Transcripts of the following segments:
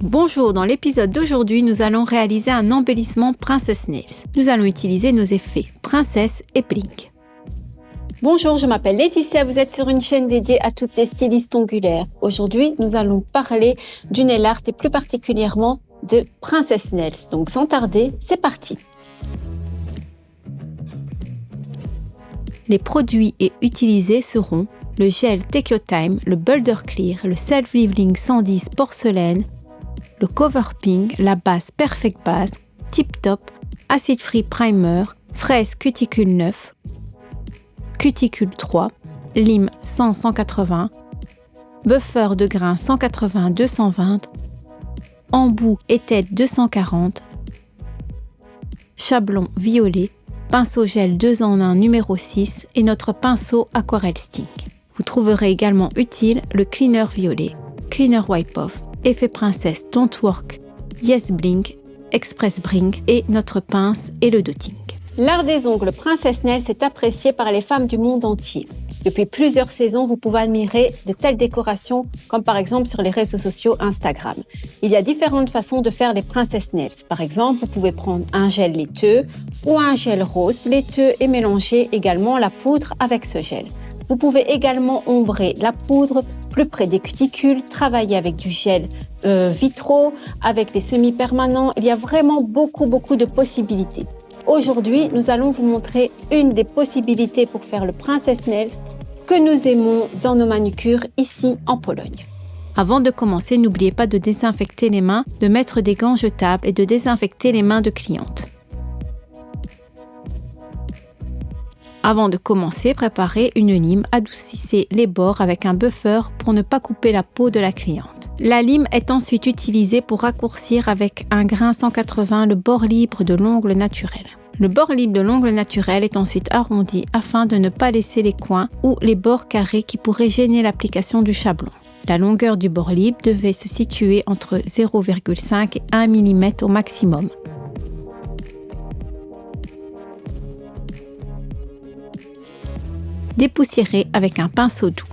Bonjour, dans l'épisode d'aujourd'hui, nous allons réaliser un embellissement Princess Nails. Nous allons utiliser nos effets Princess et Blink. Bonjour, je m'appelle Laetitia, vous êtes sur une chaîne dédiée à toutes les stylistes ongulaires. Aujourd'hui, nous allons parler du nail art et plus particulièrement de Princess Nails. Donc sans tarder, c'est parti. Les produits utilisés seront le gel Take Your Time, le Boulder Clear, le Self Leveling 110 Porcelaine, le Cover Pink, la base Perfect Base, Tip Top, Acid Free Primer, Fraise Cuticule 9, Cuticule 3, Lime 100-180, Buffer de grain 180-220, Embout et tête 240, Chablon violet, pinceau gel 2 en 1 numéro 6 et notre pinceau Aquarelle Stink. Vous trouverez également utile le Cleaner violet, Cleaner Wipe Off, Effet Princess Don't Work, Yes Blink, Express Blink et notre pince et le dotting. L'art des ongles Princess Nails est apprécié par les femmes du monde entier. Depuis plusieurs saisons, vous pouvez admirer de telles décorations comme par exemple sur les réseaux sociaux Instagram. Il y a différentes façons de faire les Princess Nails. Par exemple, vous pouvez prendre un gel laiteux ou un gel rose laiteux et mélanger également la poudre avec ce gel. Vous pouvez également ombrer la poudre plus près des cuticules, travailler avec du gel vitraux, avec les semi-permanents. Il y a vraiment beaucoup de possibilités. Aujourd'hui, nous allons vous montrer une des possibilités pour faire le Princess Nails que nous aimons dans nos manucures ici en Pologne. Avant de commencer, n'oubliez pas de désinfecter les mains, de mettre des gants jetables et de désinfecter les mains de clientes. Avant de commencer, préparez une lime, adoucissez les bords avec un buffer pour ne pas couper la peau de la cliente. La lime est ensuite utilisée pour raccourcir avec un grain 180 le bord libre de l'ongle naturel. Le bord libre de l'ongle naturel est ensuite arrondi afin de ne pas laisser les coins ou les bords carrés qui pourraient gêner l'application du chablon. La longueur du bord libre devait se situer entre 0,5 et 1 mm au maximum. Dépoussiérez avec un pinceau doux.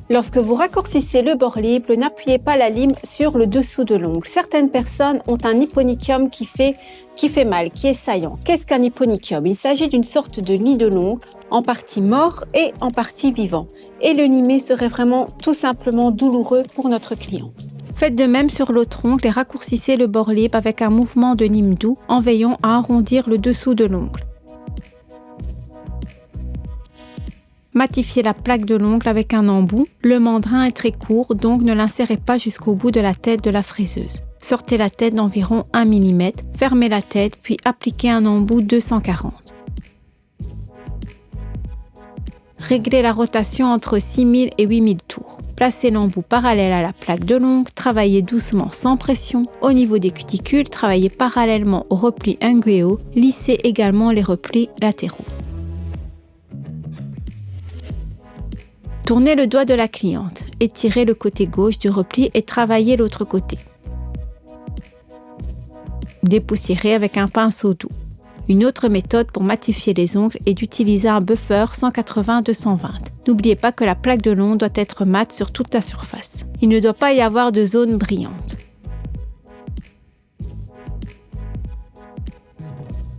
Lorsque vous raccourcissez le bord libre, n'appuyez pas la lime sur le dessous de l'ongle. Certaines personnes ont un hyponychium qui fait mal, qui est saillant. Qu'est-ce qu'un hyponychium? Il s'agit d'une sorte de nid de l'ongle, en partie mort et en partie vivant. Et le limer serait vraiment tout simplement douloureux pour notre cliente. Faites de même sur l'autre ongle et raccourcissez le bord libre avec un mouvement de lime doux en veillant à arrondir le dessous de l'ongle. Matifiez la plaque de l'ongle avec un embout. Le mandrin est très court, donc ne l'insérez pas jusqu'au bout de la tête de la fraiseuse. Sortez la tête d'environ 1 mm, fermez la tête, puis appliquez un embout 240. Réglez la rotation entre 6000 et 8000 tours. Placez l'embout parallèle à la plaque de l'ongle, travaillez doucement sans pression. Au niveau des cuticules, travaillez parallèlement au repli inguéo, lissez également les replis latéraux. Tournez le doigt de la cliente, étirez le côté gauche du repli et travaillez l'autre côté. Dépoussiérez avec un pinceau doux. Une autre méthode pour matifier les ongles est d'utiliser un buffer 180-220. N'oubliez pas que la plaque de l'ongle doit être mate sur toute la surface. Il ne doit pas y avoir de zone brillante.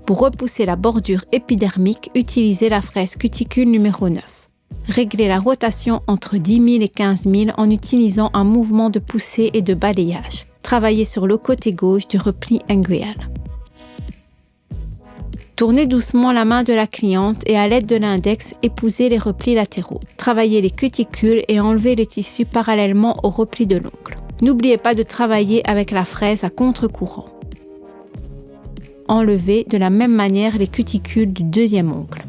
Pour repousser la bordure épidermique, utilisez la fraise cuticule numéro 9. Réglez la rotation entre 10 000 et 15 000 en utilisant un mouvement de poussée et de balayage. Travaillez sur le côté gauche du repli inguéal. Tournez doucement la main de la cliente et à l'aide de l'index, épousez les replis latéraux. Travaillez les cuticules et enlevez les tissus parallèlement au repli de l'ongle. N'oubliez pas de travailler avec la fraise à contre-courant. Enlevez de la même manière les cuticules du deuxième ongle.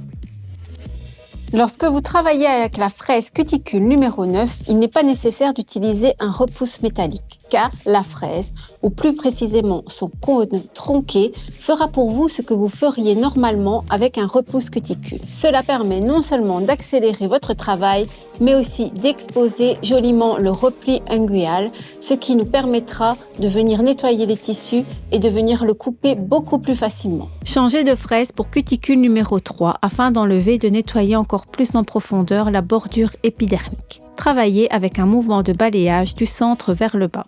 Lorsque vous travaillez avec la fraise cuticule numéro 9, il n'est pas nécessaire d'utiliser un repousse métallique, car la fraise, ou plus précisément son cône tronqué, fera pour vous ce que vous feriez normalement avec un repousse cuticule. Cela permet non seulement d'accélérer votre travail, mais aussi d'exposer joliment le repli inguéal, ce qui nous permettra de venir nettoyer les tissus et de venir le couper beaucoup plus facilement. Changez de fraise pour cuticule numéro 3 afin d'enlever et de nettoyer encore plus en profondeur la bordure épidermique. Travaillez avec un mouvement de balayage du centre vers le bas.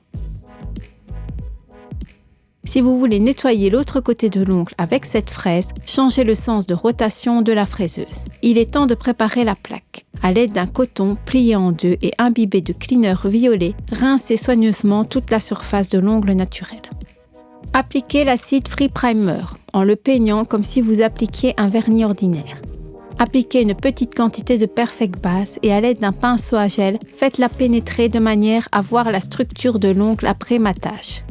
Si vous voulez nettoyer l'autre côté de l'ongle avec cette fraise, changez le sens de rotation de la fraiseuse. Il est temps de préparer la plaque. À l'aide d'un coton plié en deux et imbibé de cleaner violet, rincez soigneusement toute la surface de l'ongle naturel. Appliquez l'acide Free Primer en le peignant comme si vous appliquiez un vernis ordinaire. Appliquez une petite quantité de Perfect Base et à l'aide d'un pinceau à gel, faites-la pénétrer de manière à voir la structure de l'ongle après matage.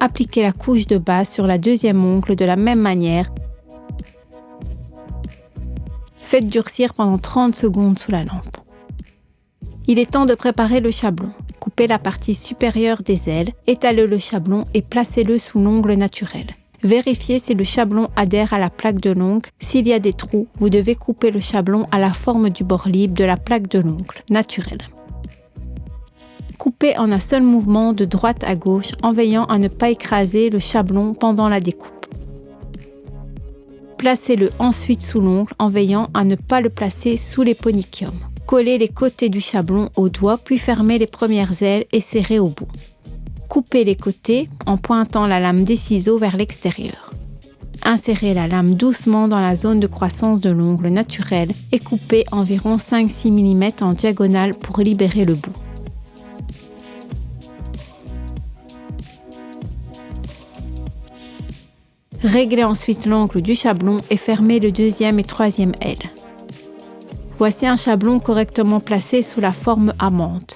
Appliquez la couche de base sur la deuxième ongle de la même manière. Faites durcir pendant 30 secondes sous la lampe. Il est temps de préparer le chablon. Coupez la partie supérieure des ailes, étalez le chablon et placez-le sous l'ongle naturel. Vérifiez si le chablon adhère à la plaque de l'ongle. S'il y a des trous, vous devez couper le chablon à la forme du bord libre de la plaque de l'ongle naturel. Coupez en un seul mouvement de droite à gauche en veillant à ne pas écraser le chablon pendant la découpe. Placez-le ensuite sous l'ongle en veillant à ne pas le placer sous les ponychiums. Collez les côtés du chablon au doigt puis fermez les premières ailes et serrez au bout. Coupez les côtés en pointant la lame des ciseaux vers l'extérieur. Insérez la lame doucement dans la zone de croissance de l'ongle naturel et coupez environ 5-6 mm en diagonale pour libérer le bout. Réglez ensuite l'angle du chablon et fermez le deuxième et troisième aile. Voici un chablon correctement placé sous la forme amande.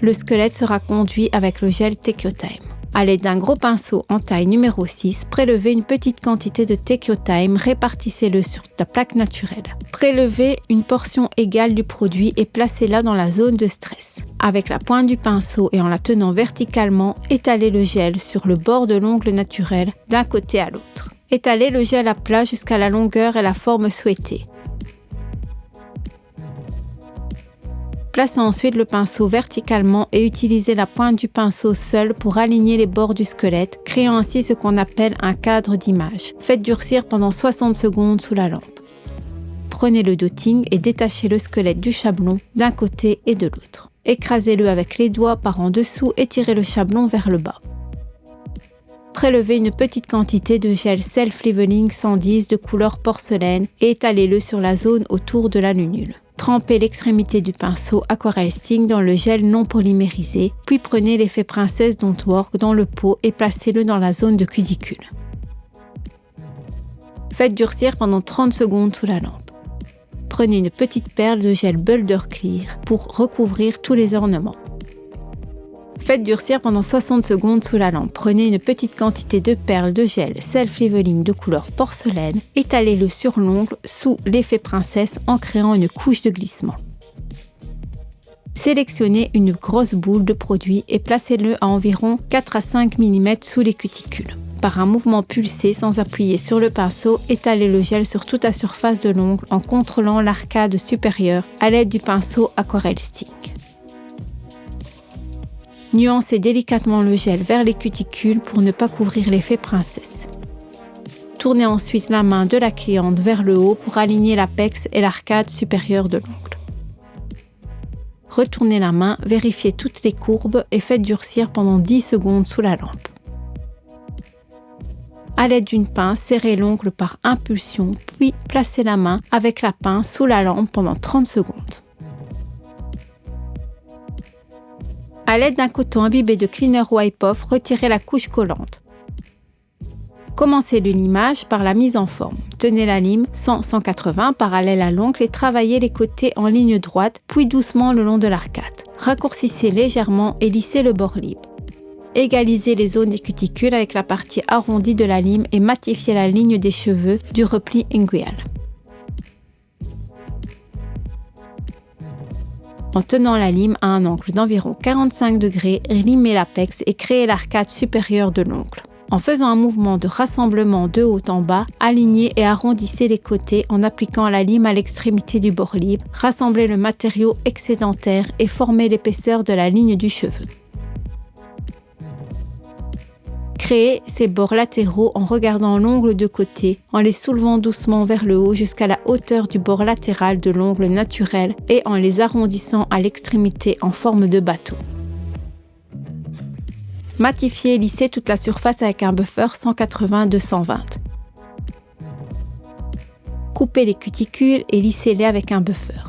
Le squelette sera conduit avec le gel Tekiotime. À l'aide d'un gros pinceau en taille numéro 6, prélevez une petite quantité de Tekiotime, répartissez-le sur la plaque naturelle. Prélevez une portion égale du produit et placez-la dans la zone de stress. Avec la pointe du pinceau et en la tenant verticalement, étalez le gel sur le bord de l'ongle naturel d'un côté à l'autre. Étalez le gel à plat jusqu'à la longueur et la forme souhaitée. Placez ensuite le pinceau verticalement et utilisez la pointe du pinceau seule pour aligner les bords du squelette, créant ainsi ce qu'on appelle un cadre d'image. Faites durcir pendant 60 secondes sous la lampe. Prenez le dotting et détachez le squelette du chablon d'un côté et de l'autre. Écrasez-le avec les doigts par en dessous et tirez le chablon vers le bas. Prélevez une petite quantité de gel Self-Leveling 110 de couleur porcelaine et étalez-le sur la zone autour de la lunule. Trempez l'extrémité du pinceau Aquarelle Sting dans le gel non polymérisé, puis prenez l'effet Princess Don't Work dans le pot et placez-le dans la zone de cuticule. Faites durcir pendant 30 secondes sous la lampe. Prenez une petite perle de gel Boulder Clear pour recouvrir tous les ornements. Faites durcir pendant 60 secondes sous la lampe. Prenez une petite quantité de perles de gel Self-Leveling de couleur porcelaine, étalez-le sur l'ongle sous l'effet princesse en créant une couche de glissement. Sélectionnez une grosse boule de produit et placez-le à environ 4 à 5 mm sous les cuticules. Par un mouvement pulsé sans appuyer sur le pinceau, étalez le gel sur toute la surface de l'ongle en contrôlant l'arcade supérieure à l'aide du pinceau Aquarelle Sting. Nuancez délicatement le gel vers les cuticules pour ne pas couvrir l'effet princesse. Tournez ensuite la main de la cliente vers le haut pour aligner l'apex et l'arcade supérieure de l'ongle. Retournez la main, vérifiez toutes les courbes et faites durcir pendant 10 secondes sous la lampe. À l'aide d'une pince, serrez l'ongle par impulsion, puis placez la main avec la pince sous la lampe pendant 30 secondes. À l'aide d'un coton imbibé de Cleaner Wipe-Off, retirez la couche collante. Commencez le limage par la mise en forme. Tenez la lime 100-180 parallèle à l'ongle et travaillez les côtés en ligne droite, puis doucement le long de l'arcade. Raccourcissez légèrement et lissez le bord libre. Égalisez les zones des cuticules avec la partie arrondie de la lime et matifiez la ligne des cheveux du repli inguial. En tenant la lime à un angle d'environ 45 degrés, limez l'apex et créez l'arcade supérieure de l'ongle. En faisant un mouvement de rassemblement de haut en bas, alignez et arrondissez les côtés en appliquant la lime à l'extrémité du bord libre, rassemblez le matériau excédentaire et formez l'épaisseur de la ligne du cheveu. Créez ces bords latéraux en regardant l'ongle de côté, en les soulevant doucement vers le haut jusqu'à la hauteur du bord latéral de l'ongle naturel et en les arrondissant à l'extrémité en forme de bateau. Matifiez et lissez toute la surface avec un buffer 180-220. Coupez les cuticules et lissez-les avec un buffer.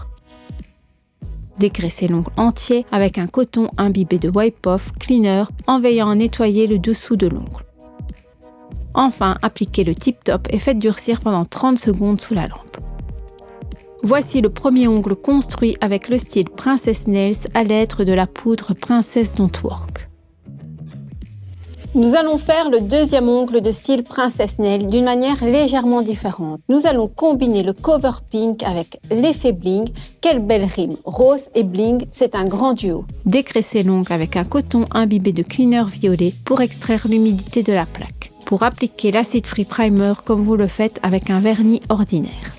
Dégraissez l'ongle entier avec un coton imbibé de wipe-off cleaner en veillant à nettoyer le dessous de l'ongle. Enfin, appliquez le tip-top et faites durcir pendant 30 secondes sous la lampe. Voici le premier ongle construit avec le style Princess Nails à l'aide de la poudre Princess Don't Work. Nous allons faire le deuxième ongle de style Princess Nail d'une manière légèrement différente. Nous allons combiner le cover pink avec l'effet bling. Quelle belle rime! Rose et bling, c'est un grand duo. Dégraissez l'ongle avec un coton imbibé de cleaner violet pour extraire l'humidité de la plaque. Pour appliquer l'acid free primer comme vous le faites avec un vernis ordinaire.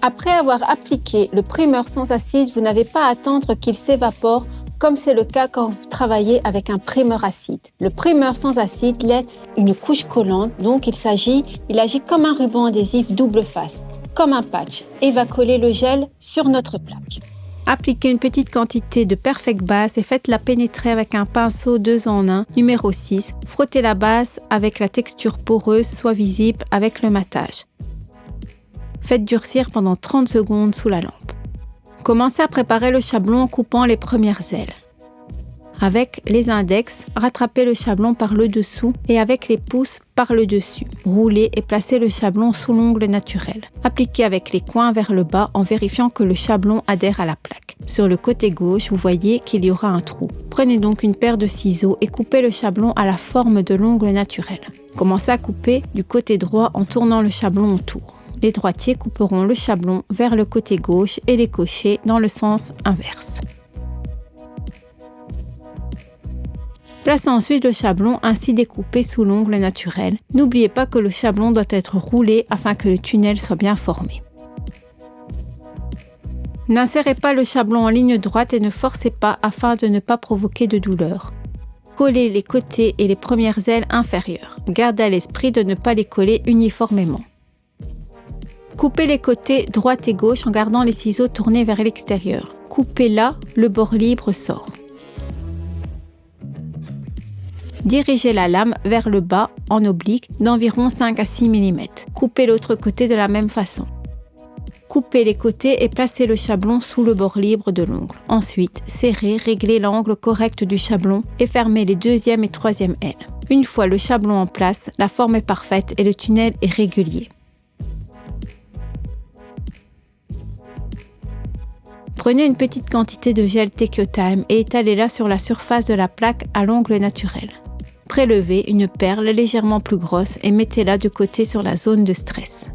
Après avoir appliqué le primer sans acide, vous n'avez pas à attendre qu'il s'évapore comme c'est le cas quand vous travaillez avec un primer acide. Le primer sans acide laisse une couche collante, donc il agit comme un ruban adhésif double face, comme un patch, et va coller le gel sur notre plaque. Appliquez une petite quantité de Perfect Base et faites-la pénétrer avec un pinceau 2 en 1, numéro 6. Frottez la base avec la texture poreuse, soit visible avec le matage. Faites durcir pendant 30 secondes sous la lampe. Commencez à préparer le chablon en coupant les premières ailes. Avec les index, rattrapez le chablon par le dessous et avec les pouces par le dessus. Roulez et placez le chablon sous l'ongle naturel. Appliquez avec les coins vers le bas en vérifiant que le chablon adhère à la plaque. Sur le côté gauche, vous voyez qu'il y aura un trou. Prenez donc une paire de ciseaux et coupez le chablon à la forme de l'ongle naturel. Commencez à couper du côté droit en tournant le chablon autour. Les droitiers couperont le chablon vers le côté gauche et les cochers dans le sens inverse. Placez ensuite le chablon ainsi découpé sous l'ongle naturel. N'oubliez pas que le chablon doit être roulé afin que le tunnel soit bien formé. N'insérez pas le chablon en ligne droite et ne forcez pas afin de ne pas provoquer de douleur. Collez les côtés et les premières ailes inférieures. Gardez à l'esprit de ne pas les coller uniformément. Coupez les côtés droite et gauche en gardant les ciseaux tournés vers l'extérieur. Coupez là, le bord libre sort. Dirigez la lame vers le bas en oblique d'environ 5 à 6 mm. Coupez l'autre côté de la même façon. Coupez les côtés et placez le chablon sous le bord libre de l'ongle. Ensuite, serrez, réglez l'angle correct du chablon et fermez les deuxième et troisième ailes. Une fois le chablon en place, la forme est parfaite et le tunnel est régulier. Prenez une petite quantité de gel Take Your Time et étalez-la sur la surface de la plaque à l'ongle naturel. Prélevez une perle légèrement plus grosse et mettez-la de côté sur la zone de stress.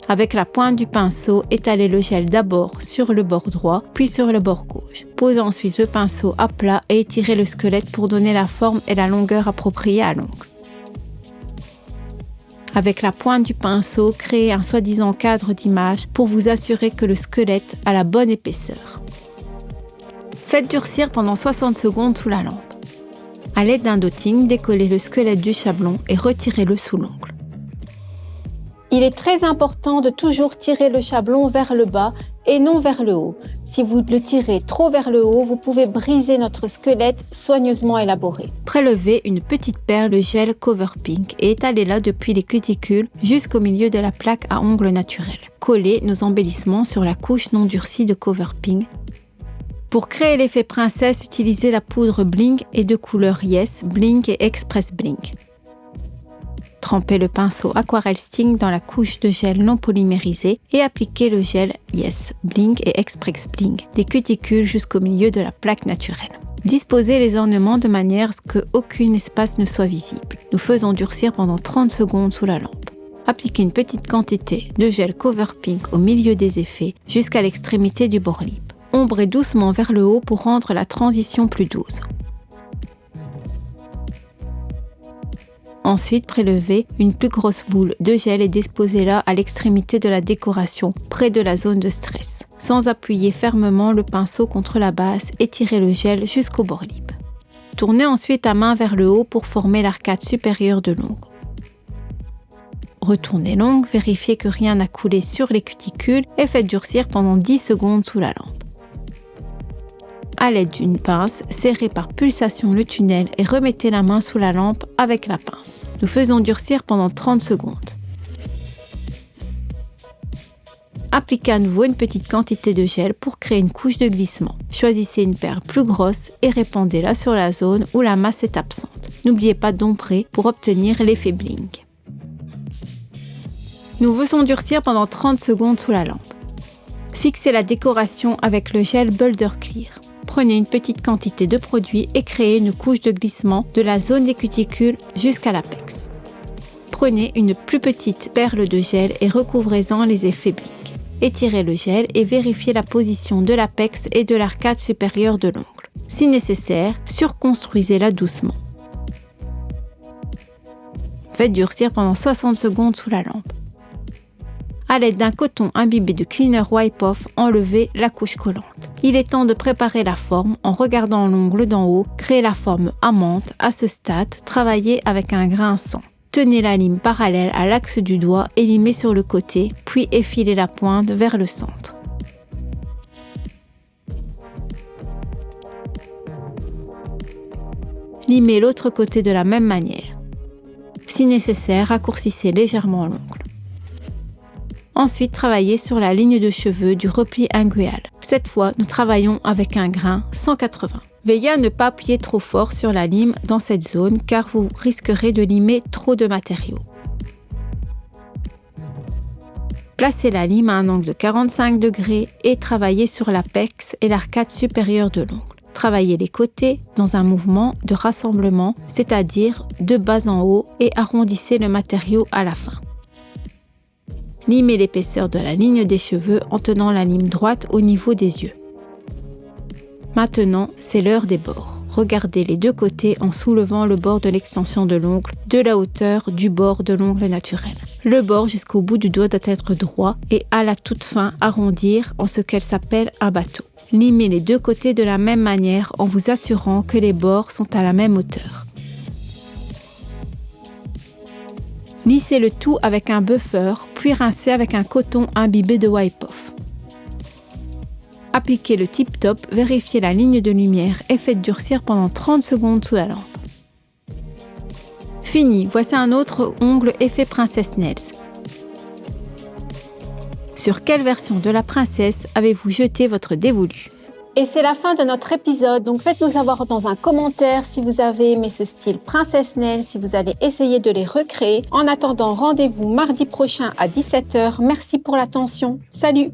Avec la pointe du pinceau, étalez le gel d'abord sur le bord droit, puis sur le bord gauche. Posez ensuite le pinceau à plat et étirez le squelette pour donner la forme et la longueur appropriée à l'ongle. Avec la pointe du pinceau, créez un soi-disant cadre d'image pour vous assurer que le squelette a la bonne épaisseur. Faites durcir pendant 60 secondes sous la lampe. À l'aide d'un dotting, décollez le squelette du chablon et retirez-le sous l'ongle. Il est très important de toujours tirer le chablon vers le bas et non vers le haut. Si vous le tirez trop vers le haut, vous pouvez briser notre squelette soigneusement élaboré. Prélevez une petite perle de gel Cover Pink et étalez-la depuis les cuticules jusqu'au milieu de la plaque à ongles naturel. Collez nos embellissements sur la couche non durcie de Cover Pink. Pour créer l'effet princesse, utilisez la poudre Bling et de couleurs Yes, Bling et Express Bling. Trempez le pinceau Aquarelle Sting dans la couche de gel non polymérisé et appliquez le gel Yes, Bling et Express Bling des cuticules jusqu'au milieu de la plaque naturelle. Disposez les ornements de manière à ce qu'aucun espace ne soit visible. Nous faisons durcir pendant 30 secondes sous la lampe. Appliquez une petite quantité de gel Cover Pink au milieu des effets jusqu'à l'extrémité du bord libre. Ombrez doucement vers le haut pour rendre la transition plus douce. Ensuite, prélevez une plus grosse boule de gel et disposez-la à l'extrémité de la décoration, près de la zone de stress. Sans appuyer fermement le pinceau contre la base, étirez le gel jusqu'au bord libre. Tournez ensuite la main vers le haut pour former l'arcade supérieure de l'ongle. Retournez l'ongle, vérifiez que rien n'a coulé sur les cuticules et faites durcir pendant 10 secondes sous la lampe. À l'aide d'une pince, serrez par pulsation le tunnel et remettez la main sous la lampe avec la pince. Nous faisons durcir pendant 30 secondes. Appliquez à nouveau une petite quantité de gel pour créer une couche de glissement. Choisissez une paire plus grosse et répandez-la sur la zone où la masse est absente. N'oubliez pas d'ombrer pour obtenir l'effet bling. Nous faisons durcir pendant 30 secondes sous la lampe. Fixez la décoration avec le gel Boulder Clear. Prenez une petite quantité de produit et créez une couche de glissement de la zone des cuticules jusqu'à l'apex. Prenez une plus petite perle de gel et recouvrez-en les effets bling. Étirez le gel et vérifiez la position de l'apex et de l'arcade supérieure de l'ongle. Si nécessaire, surconstruisez-la doucement. Faites durcir pendant 60 secondes sous la lampe. À l'aide d'un coton imbibé de Cleaner Wipe Off, enlevez la couche collante. Il est temps de préparer la forme en regardant l'ongle d'en haut, créez la forme amande. À ce stade, travaillez avec un grain 100. Tenez la lime parallèle à l'axe du doigt et limez sur le côté, puis effilez la pointe vers le centre. Limez l'autre côté de la même manière. Si nécessaire, raccourcissez légèrement l'ongle. Ensuite, travaillez sur la ligne de cheveux du repli inguéal. Cette fois, nous travaillons avec un grain 180. Veillez à ne pas appuyer trop fort sur la lime dans cette zone car vous risquerez de limer trop de matériaux. Placez la lime à un angle de 45 degrés et travaillez sur l'apex et l'arcade supérieure de l'ongle. Travaillez les côtés dans un mouvement de rassemblement, c'est-à-dire de bas en haut, et arrondissez le matériau à la fin. Limez l'épaisseur de la ligne des cheveux en tenant la lime droite au niveau des yeux. Maintenant, c'est l'heure des bords. Regardez les deux côtés en soulevant le bord de l'extension de l'ongle de la hauteur du bord de l'ongle naturel. Le bord jusqu'au bout du doigt doit être droit et à la toute fin arrondir en ce qu'elle s'appelle un bateau. Limez les deux côtés de la même manière en vous assurant que les bords sont à la même hauteur. Lissez le tout avec un buffer, puis rincez avec un coton imbibé de wipe-off. Appliquez le tip-top, vérifiez la ligne de lumière et faites durcir pendant 30 secondes sous la lampe. Fini, voici un autre ongle effet Princess Nails. Sur quelle version de la princesse avez-vous jeté votre dévolu ? Et c'est la fin de notre épisode, donc faites-nous savoir dans un commentaire si vous avez aimé ce style Princess Nails, si vous allez essayer de les recréer. En attendant, rendez-vous mardi prochain à 17h. Merci pour l'attention. Salut!